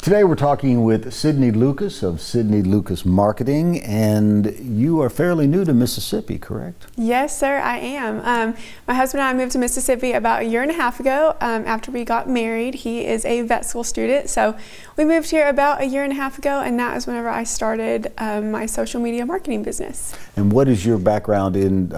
Today we're talking with Sydney Lucas of Sydney Lucas Marketing, and you are fairly new to Mississippi, correct? Yes, sir, I am. My husband and I moved to Mississippi about a year and a half ago after we got married. He is a vet school student, so we moved here about a year and a half ago, and that is whenever I started my social media marketing business. And what is your background in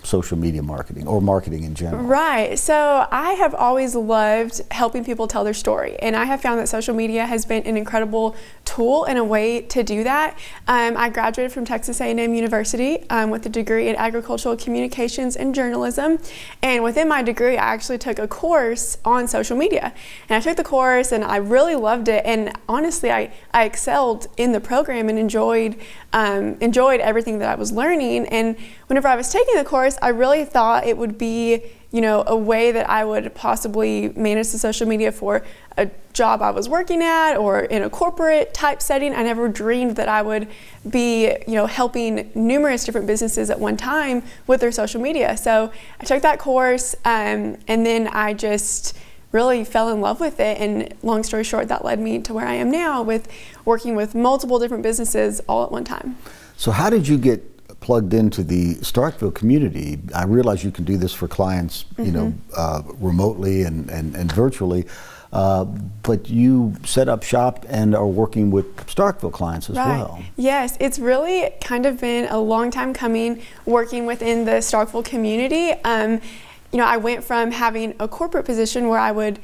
social media marketing or marketing in general? Right, so I have always loved helping people tell their story, and I have found that social media has been an incredible tool and a way to do that. I graduated from Texas A&M University with a degree in agricultural communications and journalism, and within my degree I actually took a course on social media, and I took the course and I really loved it, and honestly I excelled in the program and enjoyed everything that I was learning. And whenever I was taking the course, I really thought it would be, a way that I would possibly manage the social media for a job I was working at or in a corporate type setting. I never dreamed that I would be, helping numerous different businesses at one time with their social media. So I took that course and then I just really fell in love with it, and long story short, that led me to where I am now with working with multiple different businesses all at one time. So how did you get plugged into the Starkville community? I realize you can do this for clients, remotely and virtually, but you set up shop and are working with Starkville clients as well. Yes, it's really kind of been a long time coming working within the Starkville community. I went from having a corporate position where I would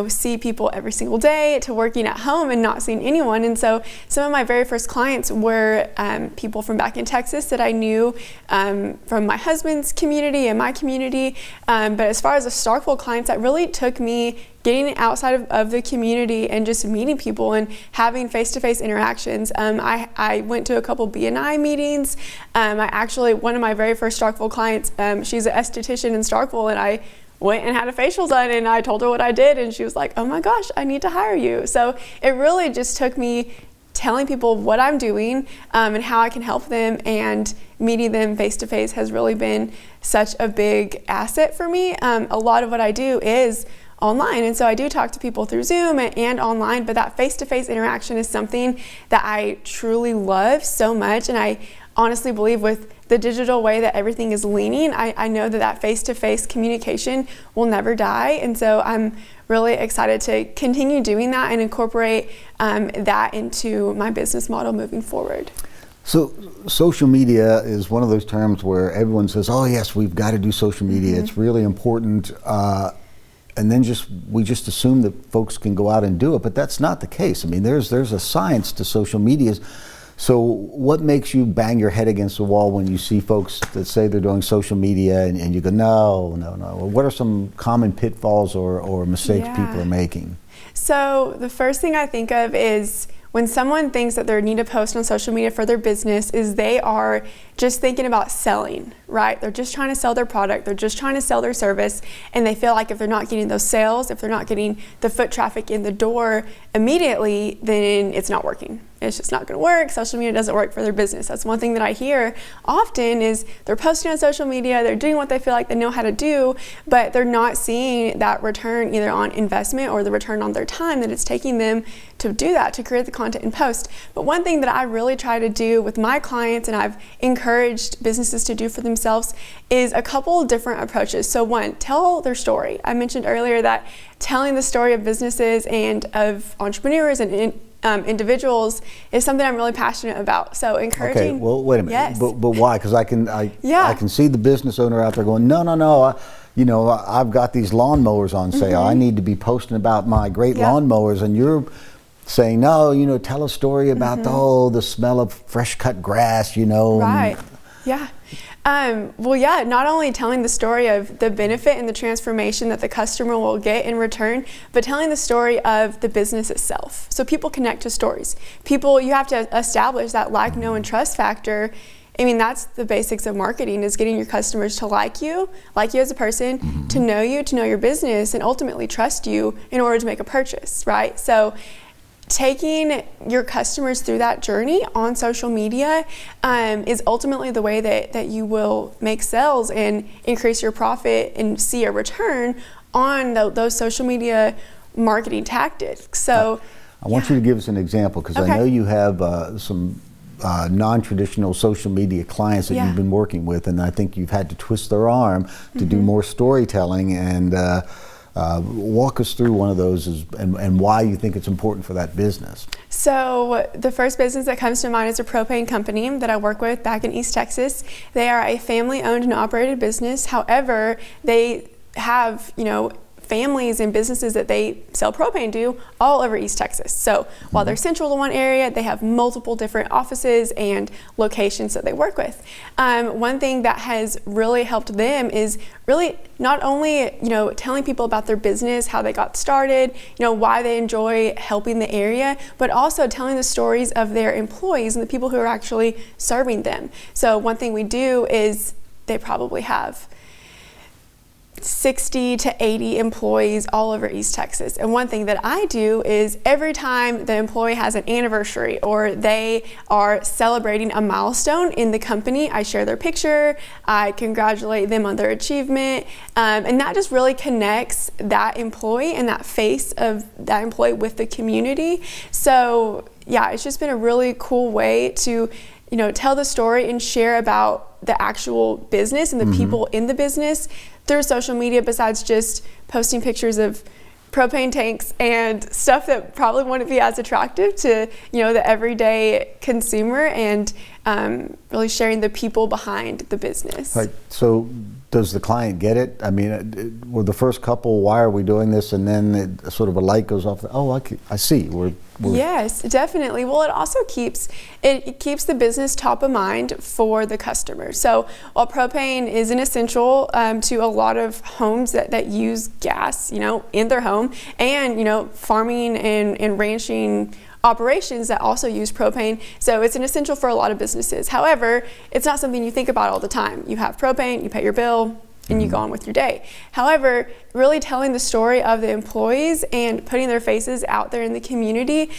see people every single day to working at home and not seeing anyone. And so some of my very first clients were people from back in Texas that I knew from my husband's community and my community. But as far as the Starkville clients, that really took me getting outside of the community and just meeting people and having face-to-face interactions. I went to a couple BNI meetings. One of my very first Starkville clients, she's an esthetician in Starkville, and I went and had a facial done, and I told her what I did, and she was like, oh my gosh, I need to hire you. So it really just took me telling people what I'm doing and how I can help them, and meeting them face to face has really been such a big asset for me. A lot of what I do is online, and so I do talk to people through Zoom and online, but that face-to-face interaction is something that I truly love so much, and I honestly believe with the digital way that everything is leaning, I know that face-to-face communication will never die, and so I'm really excited to continue doing that and incorporate that into my business model moving forward. So social media is one of those terms where everyone says, oh yes, we've got to do social media, it's really important, and then we just assume that folks can go out and do it, but that's not the case. I mean, there's a science to social media. So what makes you bang your head against the wall when you see folks that say they're doing social media and you go, no. What are some common pitfalls or mistakes people are making? So the first thing I think of is when someone thinks that they need to post on social media for their business, is they are just thinking about selling, right? They're just trying to sell their product, they're just trying to sell their service, and they feel like if they're not getting those sales, if they're not getting the foot traffic in the door immediately, then it's not working. It's just not gonna work. Social media doesn't work for their business. That's one thing that I hear often is they're posting on social media, they're doing what they feel like they know how to do, but they're not seeing that return either on investment or the return on their time that it's taking them to do that, to create the content and post. But one thing that I really try to do with my clients, and I've encouraged businesses to do for themselves, is a couple different approaches. So one, tell their story. I mentioned earlier that telling the story of businesses and of entrepreneurs and individuals is something I'm really passionate about. So encouraging. Okay, well, wait a minute. Yes. But why? Because I can see the business owner out there going, no. I've got these lawnmowers on sale. I need to be posting about my great lawnmowers, and you're saying, no, tell a story about the smell of fresh cut grass, Right. Yeah. Not only telling the story of the benefit and the transformation that the customer will get in return, but telling the story of the business itself. So people connect to stories. You have to establish that like, know, and trust factor. I mean, that's the basics of marketing, is getting your customers to like you as a person, to know your business, and ultimately trust you in order to make a purchase, right? So taking your customers through that journey on social media is ultimately the way that you will make sales and increase your profit and see a return on those social media marketing tactics. So I want you to give us an example, because Okay. I know you have some non-traditional social media clients that Yeah. you've been working with, and I think you've had to twist their arm to do more storytelling. And walk us through one of those and why you think it's important for that business. So the first business that comes to mind is a propane company that I work with back in East Texas. They are a family-owned and operated business. However, they have, families and businesses that they sell propane to all over East Texas. So while they're central to one area, they have multiple different offices and locations that they work with. One thing that has really helped them is really not only, telling people about their business, how they got started, why they enjoy helping the area, but also telling the stories of their employees and the people who are actually serving them. So one thing we do is they probably have 60 to 80 employees all over East Texas. And one thing that I do is every time the employee has an anniversary or they are celebrating a milestone in the company, I share their picture, I congratulate them on their achievement, and that just really connects that employee and that face of that employee with the community. So yeah, it's just been a really cool way to tell the story and share about the actual business and the people in the business through social media, besides just posting pictures of propane tanks and stuff that probably wouldn't be as attractive to the everyday consumer, and really sharing the people behind the business. Right. So does the client get it? I mean, were the first couple, why are we doing this? And then sort of a light goes off. I see. We're Yes, definitely. Well, it also keeps the business top of mind for the customer. So while propane is an essential to a lot of homes that use gas, in their home, and farming and ranching operations that also use propane. So it's an essential for a lot of businesses. However, it's not something you think about all the time. You have propane, you pay your bill, and you go on with your day. However, really telling the story of the employees and putting their faces out there in the community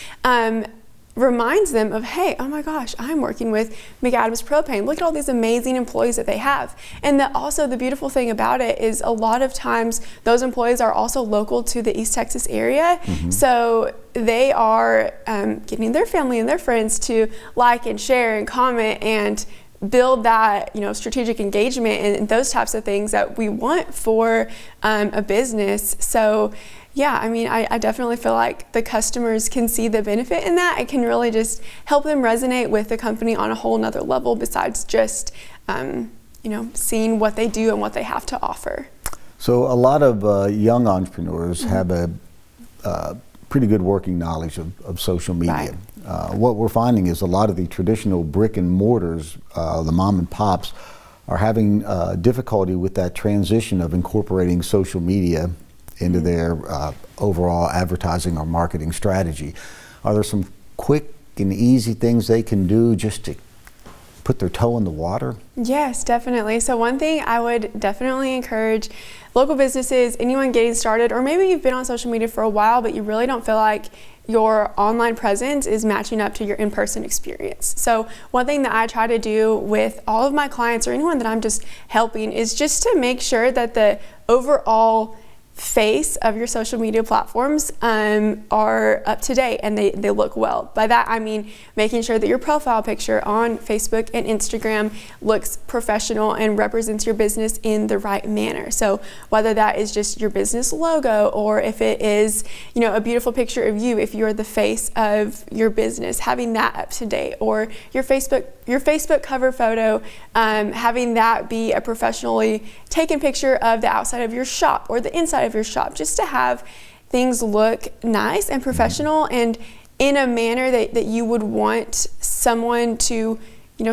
reminds them of, hey, oh my gosh, I'm working with McAdams Propane. Look at all these amazing employees that they have. And also the beautiful thing about it is a lot of times those employees are also local to the East Texas area. So they are getting their family and their friends to like and share and comment and build that strategic engagement and those types of things that we want for a business. So yeah, I mean, I definitely feel like the customers can see the benefit in that. It can really just help them resonate with the company on a whole nother level, besides just seeing what they do and what they have to offer. So a lot of young entrepreneurs have a pretty good working knowledge of social media. Right. What we're finding is a lot of the traditional brick and mortars, the mom and pops, are having difficulty with that transition of incorporating social media into their overall advertising or marketing strategy. Are there some quick and easy things they can do just to put their toe in the water? Yes, definitely. So one thing I would definitely encourage local businesses, anyone getting started, or maybe you've been on social media for a while, but you really don't feel like your online presence is matching up to your in-person experience. So one thing that I try to do with all of my clients or anyone that I'm just helping is just to make sure that the overall face of your social media platforms are up to date and they look well. By that I mean making sure that your profile picture on Facebook and Instagram looks professional and represents your business in the right manner. So whether that is just your business logo, or if it is a beautiful picture of you, if you're the face of your business, having that up to date, or your Facebook cover photo, having that be a professionally taken picture of the outside of your shop or the inside of your shop, just to have things look nice and professional and in a manner that you would want someone to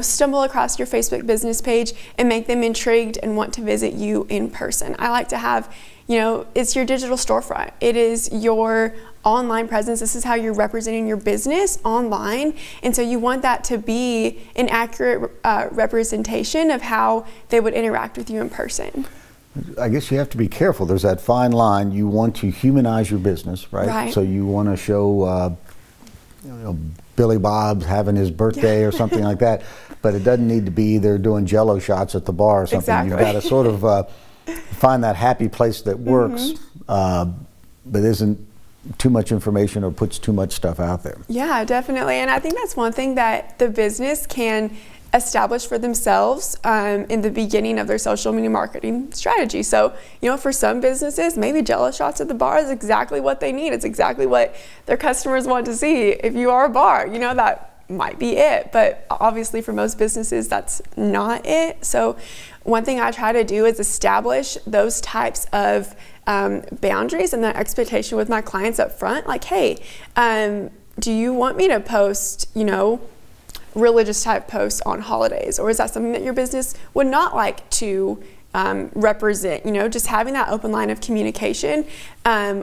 stumble across your Facebook business page and make them intrigued and want to visit you in person. I like to have, it's your digital storefront. It is your online presence. This is how you're representing your business online. And so you want that to be an accurate representation of how they would interact with you in person. I guess you have to be careful. There's that fine line. You want to humanize your business, right? Right. So you want to show Billy Bob's having his birthday or something like that, but it doesn't need to be they're doing Jello shots at the bar or something. Exactly. You've got to sort of find that happy place that works, but isn't too much information or puts too much stuff out there. Yeah, definitely. And I think that's one thing that the business can establish for themselves in the beginning of their social media marketing strategy. So, for some businesses, maybe Jello shots at the bar is exactly what they need. It's exactly what their customers want to see. If you are a bar, that might be it. But obviously for most businesses, that's not it. So one thing I try to do is establish those types of boundaries and that expectation with my clients up front. Like, hey, do you want me to post, religious type posts on holidays, or is that something that your business would not like to represent? Just having that open line of communication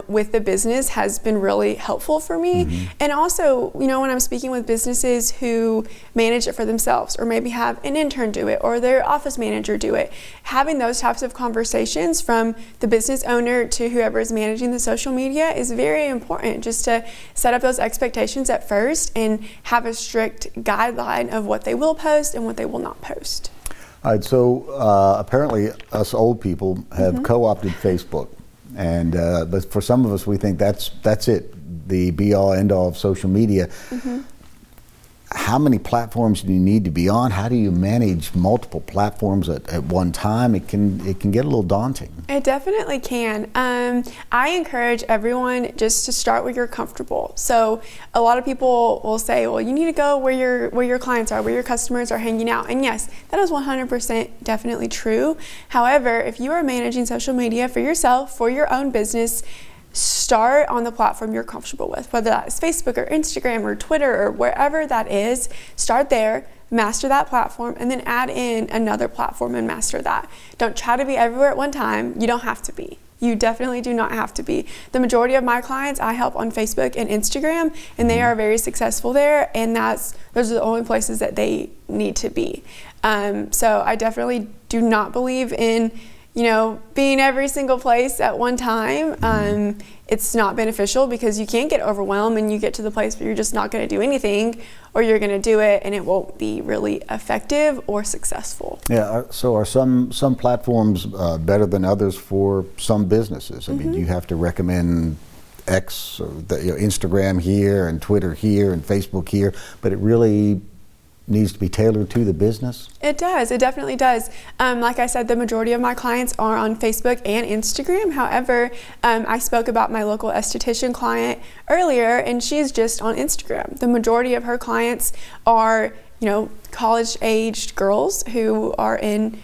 with the business has been really helpful for me. Mm-hmm. And also, when I'm speaking with businesses who manage it for themselves, or maybe have an intern do it, or their office manager do it, having those types of conversations from the business owner to whoever is managing the social media is very important, just to set up those expectations at first and have a strict guideline of what they will post and what they will not post. All right, so apparently us old people have co-opted Facebook, and but for some of us, we think that's it, the be-all, end-all of social media. Mm-hmm. How many platforms do you need to be on? How do you manage multiple platforms at one time? It can get a little daunting. It definitely can. I encourage everyone just to start where you're comfortable. So a lot of people will say, well, you need to go where your clients are, where your customers are hanging out. And yes, that is 100% definitely true. However, if you are managing social media for yourself, for your own business, start on the platform you're comfortable with, whether that's Facebook or Instagram or Twitter or wherever that is. Start there, master that platform, and then add in another platform and master that. Don't try to be everywhere at one time. You don't have to be. You definitely do not have to be. The majority of my clients I help on Facebook and Instagram, and they are very successful there, and those are the only places that they need to be. So I definitely do not believe in being every single place at one time. It's not beneficial, because you can get overwhelmed and you get to the place where you're just not going to do anything, or you're going to do it and it won't be really effective or successful. Yeah, so are some platforms better than others for some businesses? I mean, you have to recommend X, or Instagram here and Twitter here and Facebook here, but it really needs to be tailored to the business? It does. It definitely does. Like I said, the majority of my clients are on Facebook and Instagram. However, I spoke about my local esthetician client earlier, and she's just on Instagram. The majority of her clients are, college-aged girls who are in,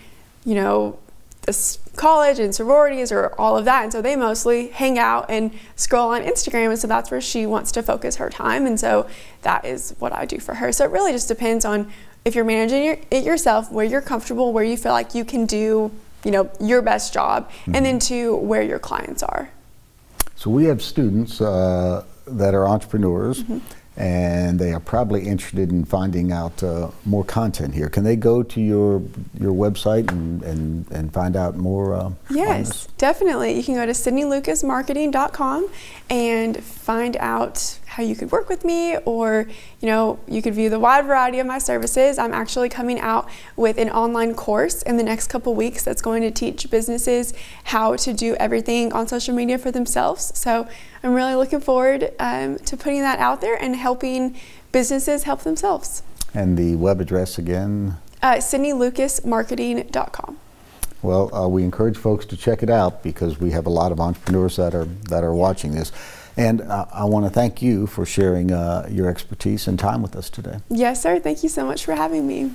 this college and sororities or all of that, and so they mostly hang out and scroll on Instagram, and so that's where she wants to focus her time, and so that is what I do for her. So it really just depends on if you're managing it yourself, where you're comfortable, where you feel like you can do your best job, and then to where your clients are. So we have students that are entrepreneurs, and they are probably interested in finding out more content here. Can they go to your website and find out more? Yes, definitely. You can go to SydneyLucasMarketing.com and find out how you could work with me, or you could view the wide variety of my services. I'm actually coming out with an online course in the next couple weeks that's going to teach businesses how to do everything on social media for themselves. So I'm really looking forward to putting that out there and helping businesses help themselves. And the web address again? SydneyLucasMarketing.com. Well, we encourage folks to check it out, because we have a lot of entrepreneurs that are watching this. And I want to thank you for sharing your expertise and time with us today. Yes, sir. Thank you so much for having me.